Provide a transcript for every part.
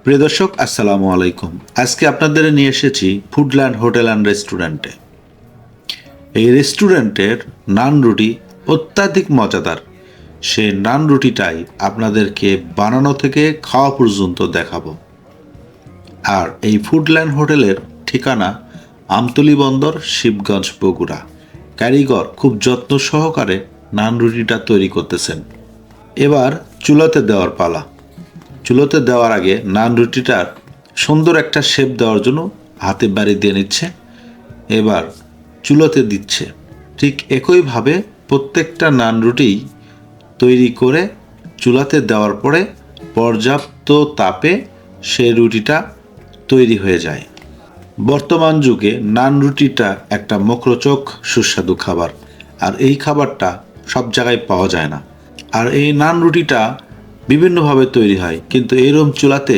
প্রিয় দর্শক, আসসালামু আলাইকুম। আজকে আপনাদের নিয়ে এসেছি ফুডল্যান্ড হোটেল অ্যান্ড রেস্টুরেন্টে। এই রেস্টুরেন্টের নান রুটি অত্যাধিক মজাদার। সেই নান রুটিটাই আপনাদেরকে বানানো থেকে খাওয়া পর্যন্ত দেখাবো। আর এই ফুডল্যান্ড হোটেলের ঠিকানা আমতলী বন্দর, শিবগঞ্জ, বগুড়া। কারিগর খুব যত্ন সহকারে নান রুটিটা তৈরি করতেছেন। এবার চুলাতে দেওয়ার পালা। চুলোতে দেওয়ার আগে নান রুটিটার সুন্দর একটা শেপ দেওয়ার জন্য হাতে বাড়ি দিয়ে নিচ্ছে। এবার চুলোতে দিচ্ছে। ঠিক একইভাবে প্রত্যেকটা নান রুটি তৈরি করে চুলাতে দেওয়ার পরে পর্যাপ্ত তাপে সেই রুটিটা তৈরি হয়ে যায়। বর্তমান যুগে নান রুটিটা একটা মুখরোচক সুস্বাদু খাবার, আর এই খাবারটা সব জায়গায় পাওয়া যায় না। আর এই নান রুটিটা বিভিন্নভাবে তৈরি হয়, কিন্তু এরম চুলাতে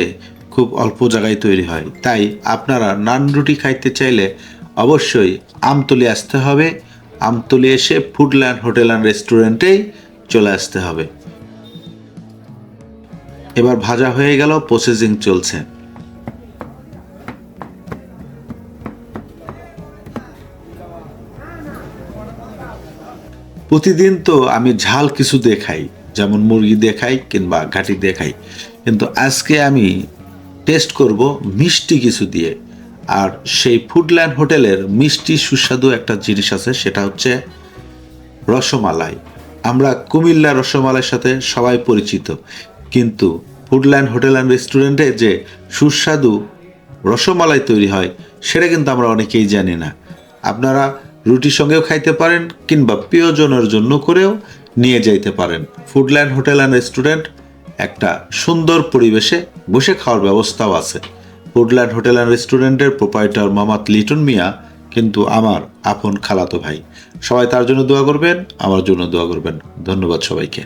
খুব অল্প জায়গায় তৈরি হয়। তাই আপনারা নান রুটি খাইতে চাইলে অবশ্যই আমতলী আসতে হবে। আমতলী এসে ফুডল্যান্ড হোটেল অ্যান্ড রেস্টুরেন্টেই চলে আসতে হবে। এবার ভাজা হয়ে গেল, প্রসেসিং চলছে। প্রতিদিন তো আমি ঝাল কিছু দিয়ে খাই, যেমন মুরগি দিয়ে খাই কিংবা ঘাটি দিয়ে খাই, কিন্তু আজকে আমি টেস্ট করব মিষ্টি কিছু দিয়ে। আর সেই ফুডল্যান্ড হোটেলের মিষ্টি সুস্বাদু একটা জিনিস আছে, সেটা হচ্ছে রসমালাই। আমরা কুমিল্লা রসমালাইয়ের সাথে সবাই পরিচিত, কিন্তু ফুডল্যান্ড হোটেল অ্যান্ড রেস্টুরেন্টে যে সুস্বাদু রসমালাই তৈরি হয় সেটা কিন্তু আমরা অনেকেই জানি না। আপনারা রুটির সঙ্গেও খাইতে পারেন কিংবা প্রিয়জনের জন্য করেও নিয়ে যাইতে পারেন। ফুডল্যান্ড হোটেল অ্যান্ড রেস্টুরেন্ট একটা সুন্দর পরিবেশে বসে খাওয়ার ব্যবস্থাও আছে। ফুডল্যান্ড হোটেল অ্যান্ড রেস্টুরেন্টের প্রোপাইটার মোহাম্মদ লিটন মিয়া কিন্তু আমার আপন খালাতো ভাই। সবাই তার জন্য দোয়া করবেন, আমার জন্য দোয়া করবেন। ধন্যবাদ সবাইকে।